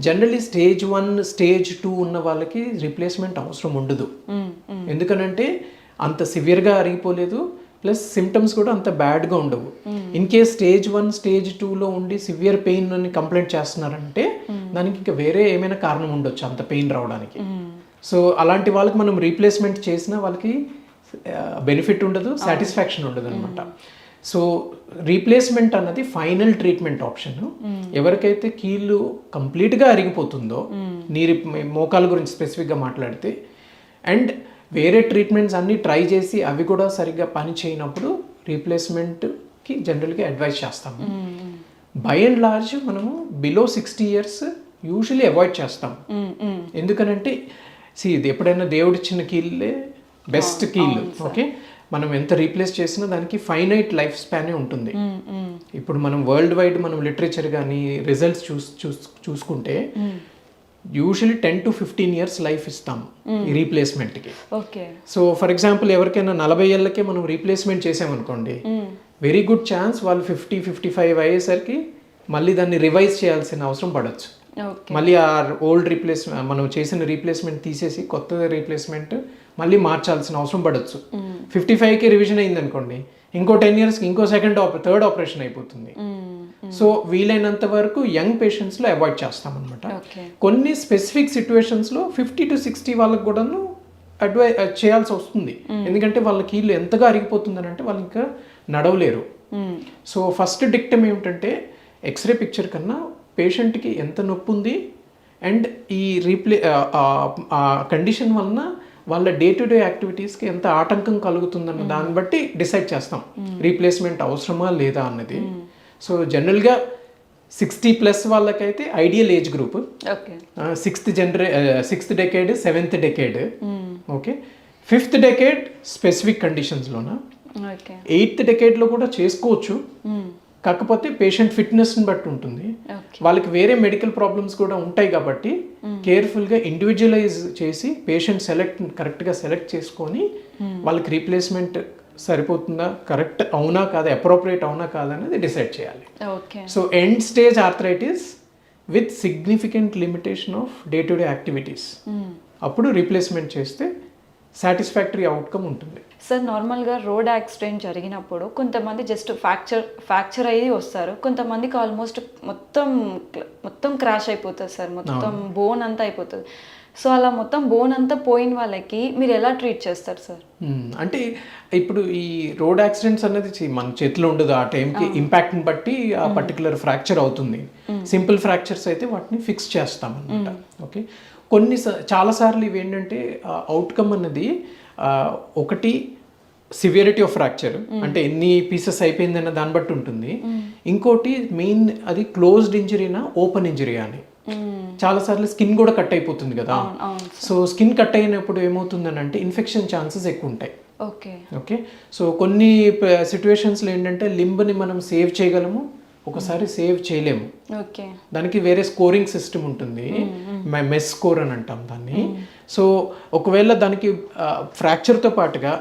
జనరల్లీ స్టేజ్ 1, స్టేజ్ 2 ఉన్న వాళ్ళకి రీప్లేస్మెంట్ అవసరం ఉండదు. ఎందుకనంటే అంత సివియర్గా అరిగిపోలేదు, ప్లస్ సిమ్టమ్స్ కూడా అంత బ్యాడ్గా ఉండవు. ఇన్ కేస్ స్టేజ్ 1, స్టేజ్ 2లో ఉండి సివియర్ పెయిన్ అని కంప్లైంట్ చేస్తున్నారంటే దానికి ఇంకా వేరే ఏమైనా కారణం ఉండొచ్చు అంత పెయిన్ రావడానికి. సో అలాంటి వాళ్ళకి మనం రీప్లేస్మెంట్ చేసినా వాళ్ళకి బెనిఫిట్ ఉండదు, సాటిస్ఫాక్షన్ ఉండదు అనమాట. సో రీప్లేస్మెంట్ అన్నది ఫైనల్ ట్రీట్మెంట్ ఆప్షన్. ఎవరికైతే కీళ్ళు కంప్లీట్గా అరిగిపోతుందో, మోకాల గురించి స్పెసిఫిక్గా మాట్లాడితే, అండ్ వేరే ట్రీట్మెంట్స్ అన్నీ ట్రై చేసి అవి కూడా సరిగ్గా పని చేయనప్పుడు రీప్లేస్మెంట్కి జనరల్గా అడ్వైస్ చేస్తాము. బై అండ్ లార్జ్ మనము బిలో 60 years యూజువల్లీ అవాయిడ్ చేస్తాం. ఎందుకనంటే ఇది ఎప్పుడైనా దేవుడిచ్చిన కీళ్ళే బెస్ట్ కీళ్ళు. ఓకే, మనం ఎంత రీప్లేస్ చేసినా దానికి ఫైనైట్ లైఫ్ స్పానే ఉంటుంది. ఇప్పుడు మనం వరల్డ్ వైడ్ మనం లిటరేచర్ కానీ రిజల్ట్స్ చూసుకుంటే యూజువల్లీ 10 to 15 years లైఫ్ ఇస్తాం ఈ రీప్లేస్మెంట్కి. సో ఫర్ ఎగ్జాంపుల్ ఎవరికైనా 40 ఏళ్ళకే మనం రీప్లేస్మెంట్ చేసామనుకోండి, వెరీ గుడ్ ఛాన్స్ వాళ్ళు 50-55 అయ్యేసరికి మళ్ళీ దాన్ని రివైజ్ చేయాల్సిన అవసరం పడవచ్చు. మళ్ళీ ఆ ఓల్డ్ మనం చేసిన రీప్లేస్మెంట్ తీసేసి కొత్త రీప్లేస్మెంట్ మళ్ళీ మార్చాల్సిన అవసరం పడవచ్చు. 55కి రివిజన్ అయింది అనుకోండి, ఇంకో 10 yearsకి ఇంకో థర్డ్ ఆపరేషన్ అయిపోతుంది. సో వీలైనంత వరకు యంగ్ పేషెంట్స్లో అవాయిడ్ చేస్తాం అనమాట. కొన్ని స్పెసిఫిక్ సిచ్యువేషన్స్లో 50 to 60 వాళ్ళకి కూడాను చేయాల్సి వస్తుంది. ఎందుకంటే వాళ్ళ కీళ్ళు ఎంతగా అరిగిపోతుందని అంటే వాళ్ళు ఇంకా నడవలేరు. సో ఫస్ట్ డిక్టమ్ ఏమిటంటే ఎక్స్రే పిక్చర్ కన్నా పేషెంట్కి ఎంత నొప్పి ఉంది అండ్ ఈ కండిషన్ వలన వాళ్ళ డే టు డే యాక్టివిటీస్కి ఎంత ఆటంకం కలుగుతుందన్న దాన్ని బట్టి డిసైడ్ చేస్తాం రీప్లేస్మెంట్ అవసరమా లేదా అన్నది. సో జనరల్గా 60+ వాళ్ళకైతే ideal age group, sixth decade, 7th decade, okay, 5th decade specific కండిషన్స్లోన, 8th డెకేడ్లో కూడా చేసుకోవచ్చు. కాకపోతే పేషెంట్ ఫిట్నెస్ని బట్టి ఉంటుంది. వాళ్ళకి వేరే మెడికల్ ప్రాబ్లమ్స్ కూడా ఉంటాయి కాబట్టి కేర్ఫుల్గా ఇండివిజువలైజ్ చేసి పేషెంట్ కరెక్ట్గా సెలెక్ట్ చేసుకొని వాళ్ళకి రీప్లేస్మెంట్ సరిపోతుందా, కరెక్ట్ అవునా కాదా, అప్రోప్రియేట్ అవునా కాదా అనేది డిసైడ్ చేయాలి. So end stage arthritis with significant limitation of day to day activities, అప్పుడు రీప్లేస్మెంట్ చేస్తే సాటిస్ఫాక్టరీ అవుట్కమ్ ఉంటుంది. సార్ నార్మల్గా రోడ్ యాక్సిడెంట్ జరిగినప్పుడు కొంతమంది జస్ట్ ఫ్రాక్చర్ అయ్యి వస్తారు, కొంతమందికి ఆల్మోస్ట్ మొత్తం క్రాష్ అయిపోతుంది సార్, మొత్తం బోన్ అంతా అయిపోతుంది. సో అలా మొత్తం బోన్ అంతా పోయిన వాళ్ళకి మీరు ఎలా ట్రీట్ చేస్తారు సార్? అంటే ఇప్పుడు ఈ రోడ్ యాక్సిడెంట్స్ అనేది మన చేతిలో ఉండదు, ఆ టైంకి ఇంపాక్ట్ని బట్టి ఆ పర్టికులర్ ఫ్రాక్చర్ అవుతుంది. సింపుల్ ఫ్రాక్చర్స్ అయితే వాటిని ఫిక్స్ చేస్తాం అనమాట. ఓకే, చాలాసార్లు ఇవి ఏంటంటే అవుట్కమ్ అన్నది ఒకటి సివియరిటీ ఆఫ్ ఫ్రాక్చర్ అంటే ఎన్ని పీసెస్ అయిపోయిందన్న దాన్ని బట్టి ఉంటుంది. ఇంకోటి మెయిన్ అది క్లోజ్డ్ ఇంజరీనా ఓపెన్ ఇంజరీ అని. చాలాసార్లు స్కిన్ కూడా కట్ అయిపోతుంది కదా, సో స్కిన్ కట్ అయినప్పుడు ఏమవుతుందని అంటే ఇన్ఫెక్షన్ ఛాన్సెస్ ఎక్కువ ఉంటాయి. ఓకే, సో కొన్ని సిచ్యువేషన్స్లో ఏంటంటే లింబ్ని మనం సేవ్ చేయగలము, ఒకసారి సేవ్ చేయలేము. దానికి వేరే స్కోరింగ్ సిస్టమ్ ఉంటుంది, మెస్ స్కోర్ అని అంటాం దాన్ని. సో ఒకవేళ దానికి ఫ్రాక్చర్తో పాటుగా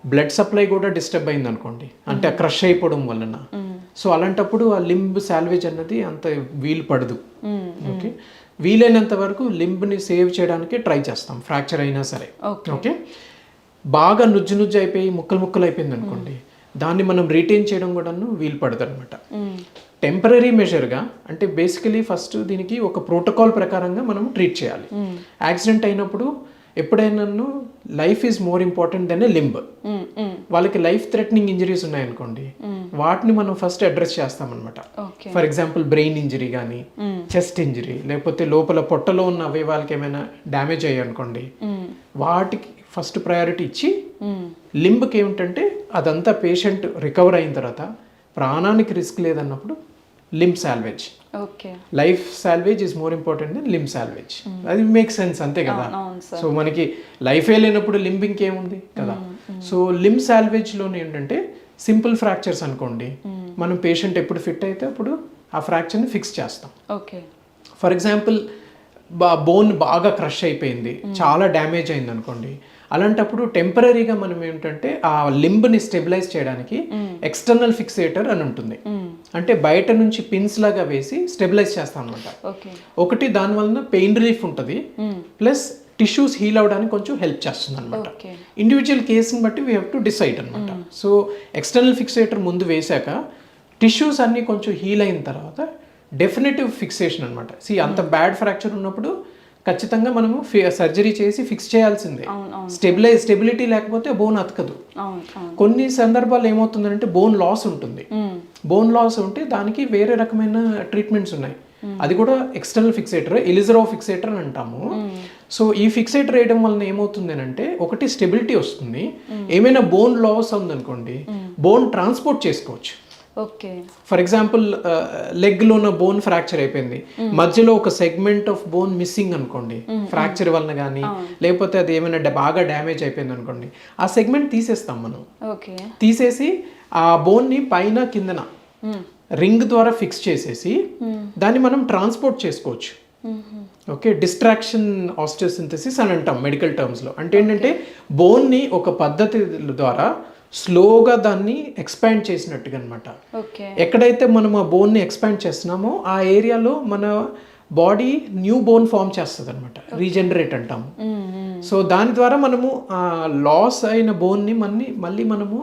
బ్లడ్ సప్లై కూడా డిస్టర్బ్ అయింది అనుకోండి, అంటే క్రష్ అయిపోవడం వలన, సో అలాంటప్పుడు ఆ లింబ్ సాల్వేజ్ అన్నది అంత వీలు పడదు. ఓకే, వీలైనంత వరకు లింబ్ని సేవ్ చేయడానికి ట్రై చేస్తాం ఫ్రాక్చర్ అయినా సరే. ఓకే, బాగా నుజ్జు అయిపోయి ముక్కలు అయిపోయింది అనుకోండి, దాన్ని మనం రిటైన్ చేయడం కూడా వీలు పడదు అనమాట. టెంపరీ మెజర్గా అంటే బేసికలీ ఫస్ట్ దీనికి ఒక ప్రోటోకాల్ ప్రకారంగా మనం ట్రీట్ చేయాలి. యాక్సిడెంట్ అయినప్పుడు ఎప్పుడైనా life is more important than a limb. వాళ్ళకి లైఫ్ థ్రెటనింగ్ ఇంజరీస్ ఉన్నాయనుకోండి, వాటిని మనం ఫస్ట్ అడ్రస్ చేస్తామన్నమాట. ఫర్ ఎగ్జాంపుల్ బ్రెయిన్ ఇంజరీ కానీ, చెస్ట్ ఇంజరీ, లేకపోతే లోపల పొట్టలో ఉన్న అవయవాలకి ఏమైనా డ్యామేజ్ అయ్యాయి అనుకోండి, వాటికి ఫస్ట్ ప్రయారిటీ ఇచ్చి, లింబ్కి ఏమిటంటే అదంతా పేషెంట్ రికవర్ అయిన తర్వాత ప్రాణానికి రిస్క్ లేదన్నప్పుడు limb salvage. Life salvage is more important than limb salvage. అది మేక్ సెన్స్, అంతే కదా. సో మనకి లైఫే లేనప్పుడు లింబ్ ఇంకేముంది కదా. సో లింబ్ సాల్వేజ్లోనే ఏంటంటే సింపుల్ ఫ్రాక్చర్స్ అనుకోండి, మనం పేషెంట్ ఎప్పుడు ఫిట్ అయితే అప్పుడు ఆ ఫ్రాక్చర్ని ఫిక్స్ చేస్తాం. ఫర్ ఎగ్జాంపుల్ బోన్ బాగా క్రష్ అయిపోయింది, చాలా డ్యామేజ్ అయింది అనుకోండి, అలాంటప్పుడు టెంపరీగా మనం ఏంటంటే ఆ లింబ్ని స్టెబిలైజ్ చేయడానికి ఎక్స్టర్నల్ ఫిక్సేటర్ అని ఉంటుంది. అంటే బయట నుంచి పిన్స్ లాగా వేసి స్టెబిలైజ్ చేస్తాం అనమాట. ఒకటి దాని వలన పెయిన్ రిలీఫ్ ఉంటుంది, ప్లస్ టిష్యూస్ హీల్ అవడానికి కొంచెం హెల్ప్ చేస్తుంది అనమాట. ఇండివిజువల్ కేసుని బట్టి వీ హ్యావ్ టు డిసైడ్ అనమాట. సో ఎక్స్టర్నల్ ఫిక్సేటర్ ముందు వేసాక టిష్యూస్ అన్నీ కొంచెం హీల్ అయిన తర్వాత డెఫినెటివ్ ఫిక్సేషన్ అనమాట. అంత బ్యాడ్ ఫ్రాక్చర్ ఉన్నప్పుడు ఖచ్చితంగా మనము సర్జరీ చేసి ఫిక్స్ చేయాల్సిందే. స్టెబిలిటీ లేకపోతే బోన్ అతకదు. కొన్ని సందర్భాలు ఏమవుతుందంటే బోన్ లాస్ ఉంటుంది. బోన్ లాస్ ఉంటే దానికి వేరే రకమైన ట్రీట్మెంట్స్ ఉన్నాయి. అది కూడా ఎక్స్టర్నల్ ఫిక్సేటర్, ఎలిజరో ఫిక్సేటర్ అని అంటాము. సో ఈ ఫిక్సేటర్ వేయడం వలన ఏమవుతుంది అంటే ఒకటి స్టెబిలిటీ వస్తుంది, ఏమైనా బోన్ లాస్ ఉందనుకోండి బోన్ ట్రాన్స్పోర్ట్ చేసుకోవచ్చు. ఫర్ ఎగ్జాంపుల్ లెగ్లో ఉన్న బోన్ ఫ్రాక్చర్ అయిపోయింది, మధ్యలో ఒక సెగ్మెంట్ ఆఫ్ బోన్ మిస్సింగ్ అనుకోండి ఫ్రాక్చర్ వలన కానీ, లేకపోతే అది ఏమైనా బాగా డ్యామేజ్ అయిపోయింది అనుకోండి, ఆ సెగ్మెంట్ తీసేస్తాం మనం. తీసేసి ఆ బోన్ని పైన కిందన రింగ్ ద్వారా ఫిక్స్ చేసేసి దాన్ని మనం ట్రాన్స్పోర్ట్ చేసుకోవచ్చు. ఓకే, డిస్ట్రాక్షన్ ఆస్టియోసింథసిస్ అని అంటాం మెడికల్ టర్మ్స్లో. అంటే ఏంటంటే బోన్ని ఒక పద్ధతి ద్వారా స్లోగా దాన్ని ఎక్స్పాండ్ చేసినట్టుగా అనమాట. ఎక్కడైతే మనం ఆ బోన్ని ఎక్స్పాండ్ చేస్తున్నామో ఆ ఏరియాలో మన బాడీ న్యూ బోన్ ఫామ్ చేస్తుంది అనమాట, రీజనరేట్ అంటాము. సో దాని ద్వారా మనము లాస్ అయిన బోన్ని మళ్ళీ మనము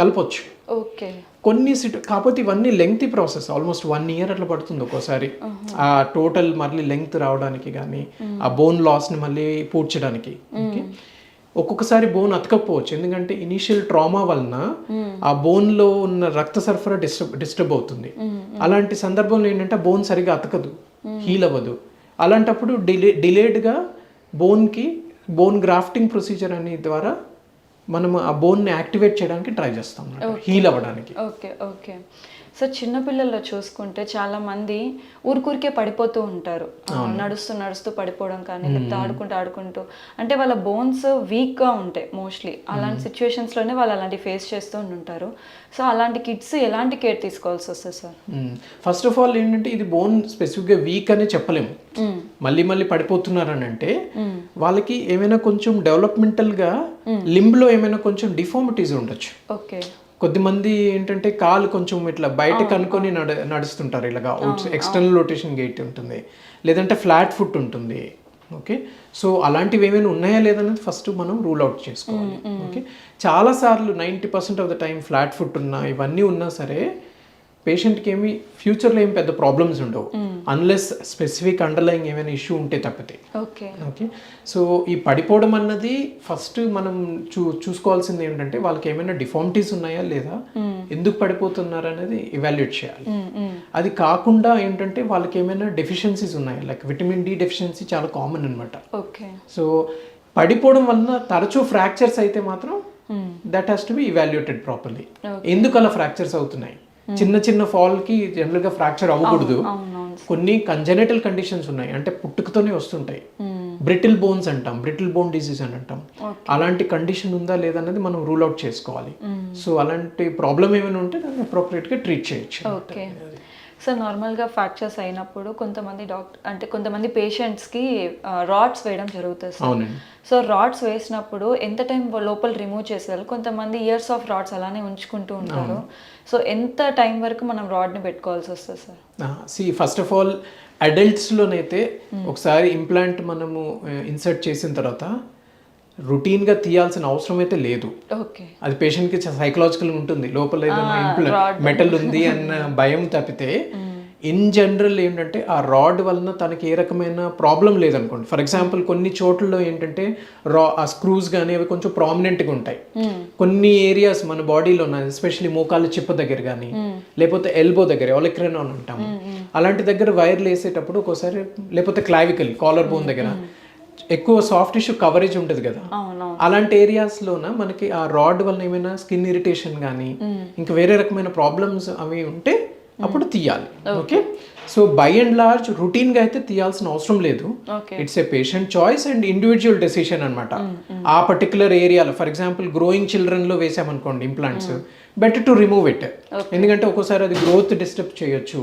కలపొచ్చు. కాకపోతే ఇవన్నీ లెంగ్తీ ప్రాసెస్, ఆల్మోస్ట్ 1 year అట్లా పడుతుంది ఒక్కోసారి ఆ టోటల్ మళ్ళీ లెంగ్త్ రావడానికి కానీ, ఆ బోన్ లాస్ని మళ్ళీ పూడ్చడానికి. ఒక్కొక్కసారి బోన్ అతకపోవచ్చు, ఎందుకంటే ఇనీషియల్ ట్రామా వలన ఆ బోన్లో ఉన్న రక్త సరఫరా డిస్టర్బ్ అవుతుంది. అలాంటి సందర్భంలో ఏంటంటే బోన్ సరిగా అతకదు, హీల్ అవ్వదు. అలాంటప్పుడు డిలేడ్గా బోన్ గ్రాఫ్టింగ్ ప్రొసీజర్ అనే ద్వారా మనం ఆ బోన్ని యాక్టివేట్ చేయడానికి ట్రై చేస్తాం, హీల్ అవ్వడానికి. Okay okay. సో చిన్నపిల్లల్లో చూసుకుంటే చాలా మంది ఊరికే పడిపోతూ ఉంటారు, నడుస్తూ పడిపోవడం కానీ, లేకపోతే ఆడుకుంటూ అంటే వాళ్ళ బోన్స్ వీక్గా ఉంటాయి మోస్ట్లీ. అలాంటి సిచ్యువేషన్స్లోనే వాళ్ళు అలాంటి ఫేస్ చేస్తూ ఉంటారు. సో అలాంటి కిడ్స్ ఎలాంటి కేర్ తీసుకోవాల్సి వస్తుంది సార్? ఫస్ట్ ఆఫ్ ఆల్ ఏంటంటే ఇది బోన్ స్పెసిఫిక్గా వీక్ అని చెప్పలేము. మళ్ళీ పడిపోతున్నారని అంటే వాళ్ళకి ఏమైనా కొంచెం డెవలప్మెంటల్గా లింబ్లో ఏమైనా కొంచెం డిఫార్మిటీస్ ఉండొచ్చు. ఓకే. కొద్దిమంది ఏంటంటే కాలు కొంచెం ఇట్లా బయటకు అనుకొని నడుస్తుంటారు, ఇలాగా ఎక్స్టర్నల్ రొటేషన్ గేట్ ఉంటుంది, లేదంటే ఫ్లాట్ ఫుట్ ఉంటుంది. ఓకే, సో అలాంటివి ఏమైనా ఉన్నాయా లేదనేది ఫస్ట్ మనం రూల్ అవుట్ చేసుకోవాలి. ఓకే, చాలాసార్లు 90% of the time flat foot ఉన్నా ఇవన్నీ ఉన్నా సరే పేషెంట్కి ఏమి ఫ్యూచర్లో ఏమి పెద్ద ప్రాబ్లమ్స్ ఉండవు, అన్లెస్ స్పెసిఫిక్ అండర్లైంగ్ ఏమైనా ఇష్యూ ఉంటే తప్పితే. ఓకే ఓకే, సో ఈ పడిపోవడం అన్నది ఫస్ట్ మనం చూసుకోవాల్సింది ఏంటంటే వాళ్ళకి ఏమైనా డిఫార్మిటీస్ ఉన్నాయా లేదా, ఎందుకు పడిపోతున్నారు అనేది ఇవాల్యుయేట్ చేయాలి. అది కాకుండా ఏంటంటే వాళ్ళకి ఏమైనా డెఫిషియన్సీస్ ఉన్నాయా, లైక్ విటమిన్ డి డెఫిషియన్సీ చాలా కామన్ అనమాట. ఓకే, సో పడిపోవడం వలన తరచూ ఫ్రాక్చర్స్ అయితే మాత్రం that has to be evaluated properly. ఎందుకు అలా ఫ్రాక్చర్స్ అవుతున్నాయి? చిన్న ఫాల్కి జనరల్గా ఫ్రాక్చర్ అవ్వకూడదు. కొన్ని కంజెనిటల్ కండిషన్స్ ఉన్నాయి, అంటే పుట్టుకతోనే వస్తుంటాయి. బ్రిటిల్ బోన్స్ అంటాం, బ్రిటిల్ బోన్ డిసీజ్ అని అంటాం. అలాంటి కండిషన్ ఉందా లేదా అనేది మనం రూల్ అవుట్ చేసుకోవాలి. సో అలాంటి ప్రాబ్లం ఏమైనా ఉంటే దాన్ని అప్రోప్రియేట్గా ట్రీట్ చేయొచ్చు. ఓకే. సో నార్మల్గా ఫ్రాక్చర్స్ అయినప్పుడు కొంతమంది పేషెంట్స్కి రాడ్స్ వేయడం జరుగుతుంది సార్. సో రాడ్స్ వేసినప్పుడు ఎంత టైం లోపల రిమూవ్ చేసేయాలి? కొంతమంది ఇయర్స్ ఆఫ్ రాడ్స్ అలానే ఉంచుకుంటూ ఉంటారు. సో ఎంత టైం వరకు మనం రాడ్ని పెట్టుకోవాల్సి వస్తుంది సార్? ఫస్ట్ ఆఫ్ ఆల్ అడల్ట్స్లోనైతే ఒకసారి ఇంప్లాంట్ మనము ఇన్సర్ట్ చేసిన తర్వాత రొటీన్గా తీయాల్సిన అవసరం అయితే లేదు. అది పేషెంట్కి సైకలాజికల్ ఉంటుంది, లోపల ఏదైనా మెటల్ ఉంది అన్న భయం తప్పితే. ఇన్ జనరల్ ఏంటంటే ఆ రాడ్ వలన తనకి ఏ రకమైన ప్రాబ్లం లేదనుకోండి. ఫర్ ఎగ్జాంపుల్ కొన్ని చోట్లలో ఏంటంటే ఆ స్క్రూస్ కానీ అవి కొంచెం ప్రామినెంట్గా ఉంటాయి. కొన్ని ఏరియాస్ మన బాడీలో ఉన్నాయి, ఎస్పెషల్లీ మోకాళ్ళ చిప్ప దగ్గర కానీ, లేకపోతే ఎల్బో దగ్గర ఒలిక్రెన్ అని అంటాము, అలాంటి దగ్గర వైర్లు వేసేటప్పుడు ఒక్కోసారి, లేకపోతే క్లావికల్ కాలర్ బోన్ దగ్గర ఎక్కువ సాఫ్ట్ టిష్యూ కవరేజ్ ఉంటుంది కదా, అలాంటి ఏరియాస్లోన మనకి ఆ రాడ్ వల్ల ఏమైనా స్కిన్ ఇరిటేషన్ కానీ ఇంకా వేరే రకమైన ప్రాబ్లమ్స్ అవి ఉంటే అప్పుడు తీయాలి. Okay, so by and large రొటీన్గా అయితే తీయాల్సిన అవసరం లేదు. It's a patient choice and individual decision అనమాట. ఆ పర్టికులర్ ఏరియాలో ఫర్ ఎగ్జాంపుల్ గ్రోయింగ్ చిల్డ్రన్లో వేసామనుకోండి implants, better to remove it. ఎందుకంటే ఒక్కోసారి అది గ్రోత్ డిస్టర్బ్ చేయొచ్చు.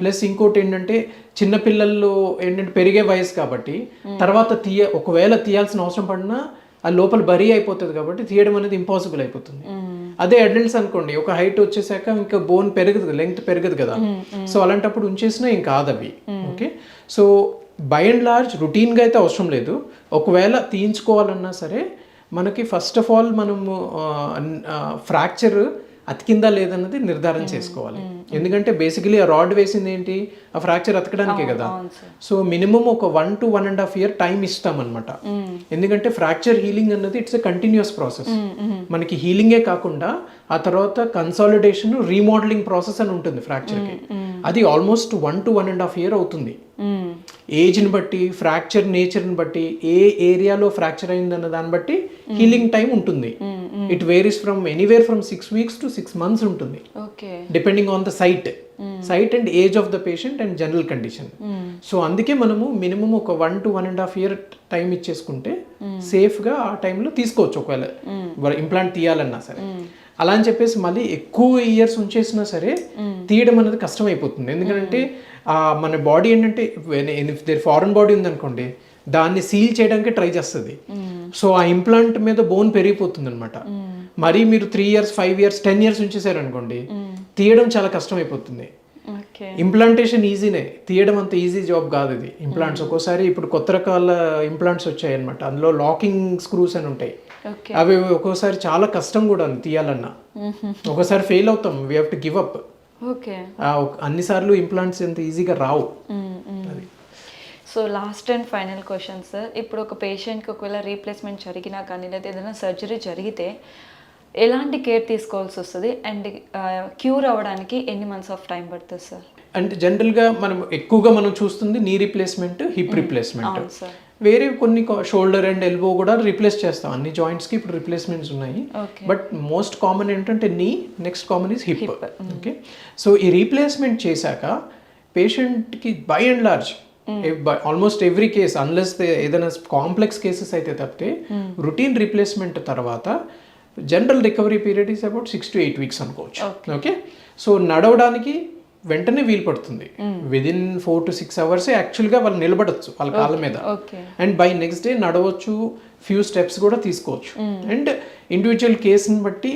ప్లస్ ఇంకోటి ఏంటంటే చిన్నపిల్లల్లో ఏంటంటే పెరిగే వయసు కాబట్టి తర్వాత ఒకవేళ తీయాల్సిన అవసరం పడినా ఆ లోపల బరీ అయిపోతుంది కాబట్టి తీయడం అనేది ఇంపాసిబుల్ అయిపోతుంది. అదే అడల్ట్స్ అనుకోండి, ఒక హైట్ వచ్చేసాక ఇంకా బోన్ పెరగదు, లెంగ్త్ పెరగదు కదా, సో అలాంటప్పుడు ఉంచేసినా ఏం కాదు అవి. Okay, so by and large రొటీన్గా అయితే అవసరం లేదు. ఒకవేళ తీయించుకోవాలన్నా సరే మనకి ఫస్ట్ ఆఫ్ ఆల్ మనము ఫ్రాక్చర్ అతికిందా లేదన్నది నిర్ధారణ చేసుకోవాలి. ఎందుకంటే బేసికలీ ఆ రాడ్ వేసింది ఏంటి, ఆ ఫ్రాక్చర్ అతకడానికే కదా. సో మినిమం ఒక 1 to 1.5 year టైం ఇస్తామన్నమాట. ఎందుకంటే ఫ్రాక్చర్ హీలింగ్ అన్నది ఇట్స్ ఎ కంటిన్యూస్ ప్రాసెస్. మనకి హీలింగే కాకుండా ఆ తర్వాత కన్సాలిడేషన్, రీమోడలింగ్ ప్రాసెస్ అని ఉంటుంది ఫ్రాక్చర్కి. అది ఆల్మోస్ట్ 1 to 1.5 year అవుతుంది. ఏజ్ని బట్టి, ఫ్రాక్చర్ నేచర్ని బట్టి, ఏ ఏరియాలో ఫ్రాక్చర్ అయిందన్న దాన్ని బట్టి హీలింగ్ టైం ఉంటుంది. It varies from anywhere from 6 weeks to 6 months ఉంటుంది, depending on the site and age of the patient and general condition. So అందుకే మనము మినిమం ఒక 1 to 1.5 year టైం ఇచ్చేసుకుంటే సేఫ్గా ఆ టైంలో తీసుకోవచ్చు. ఒకవేళ ఇంప్లాంట్ తీయాలన్నా సరే అలా అని చెప్పేసి మళ్ళీ ఎక్కువ ఇయర్స్ ఉంచేసినా సరే తీయడం అనేది కష్టం అయిపోతుంది. ఎందుకంటే మన బాడీ ఏంటంటే ఫారెన్ బాడీ ఉందనుకోండి, దాన్ని సీల్ చేయడానికి ట్రై చేస్తుంది. సో ఆ ఇంప్లాంట్ మీద బోన్ పెరిగిపోతుంది అనమాట. మరీ మీరు 3 years, 5 years, 10 years ఉంచేసారు అనుకోండి, తీయడం చాలా కష్టం అయిపోతుంది. ఇంప్లాంటేషన్ ఈజీనే, తీయడం అంత ఈజీ జాబ్ కాదు ఇది. ఇంప్లాంట్స్ ఒక్కోసారి ఇప్పుడు కొత్త రకాల ఇంప్లాంట్స్ వచ్చాయి అనమాట, అందులో లాకింగ్ స్క్రూస్ అని ఉంటాయి. అవి ఒక్కోసారి చాలా కష్టం కూడా తీయాలన్నా, ఒక్కోసారి ఫెయిల్ అవుతాం, we have to give up. అన్నిసార్లు ఇంప్లాంట్స్ ఎంత ఈజీగా రావు. So last and final question sir, ఇప్పుడు ఒక పేషెంట్కి ఒకవేళ రీప్లేస్మెంట్ జరిగినా కానీ లేదా ఏదైనా సర్జరీ జరిగితే ఎలాంటి కేర్ తీసుకోవాల్సి వస్తుంది అండ్ క్యూర్ అవ్వడానికి ఎన్ని మంత్స్ ఆఫ్ టైం పడుతుంది సార్? అంటే జనరల్గా మనం చూస్తుంది నీ రిప్లేస్మెంట్, హిప్ రిప్లేస్మెంట్. అవును సార్. వేరే కొన్ని షోల్డర్ అండ్ ఎల్బో కూడా రిప్లేస్ చేస్తాం. అన్ని జాయింట్స్కి ఇప్పుడు రిప్లేస్మెంట్స్ ఉన్నాయి. బట్ మోస్ట్ కామన్ ఏంటంటే నీ, next common is hip. Okay, so ఈ రీప్లేస్మెంట్ చేశాక పేషెంట్కి by and large almost every case unless ఏదైనా కాంప్లెక్స్ కేసెస్ అయితే తప్పితే రొటీన్ రిప్లేస్మెంట్ తర్వాత general recovery period is about 6 to 8 weeks అనుకోవచ్చు. ఓకే, సో నడవడానికి వెంటనే వీలు పడుతుంది. విదిన్ 4 to 6 hours యాక్చువల్గా వాళ్ళు నిలబడచ్చు వాళ్ళ కాళ్ళ మీద. అండ్ బై నెక్స్ట్ డే నడవచ్చు, ఫ్యూ స్టెప్స్ కూడా తీసుకోవచ్చు. అండ్ ఇండివిజువల్ కేసుని బట్టి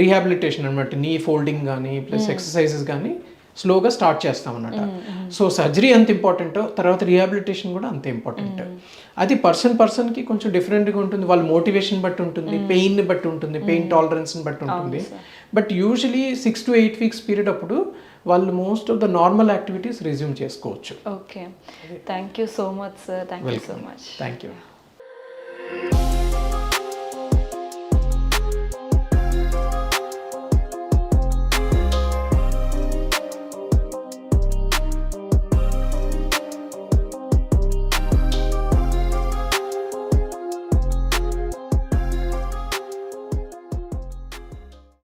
రీహాబిలిటేషన్ అనమాట, నీ ఫోల్డింగ్ కానీ ప్లస్ ఎక్సర్సైజెస్ కానీ స్లోగా స్టార్ట్ చేస్తాం అన్నమాట. సో సర్జరీ ఎంత ఇంపార్టెంటో తర్వాత రీహాబిలిటేషన్ కూడా అంతే ఇంపార్టెంట్. అది పర్సన్కి కొంచెం డిఫరెంట్గా ఉంటుంది. వాళ్ళ మోటివేషన్ బట్టి ఉంటుంది, పెయిన్ని బట్టి ఉంటుంది, పెయిన్ టాలరెన్స్ని బట్టి ఉంటుంది. But usually 6 to 8 weeks period అప్పుడు వాళ్ళు most of the normal activities resume చేసుకోవచ్చు. Okay, thank you so much sir. Thank you so much. Thank you.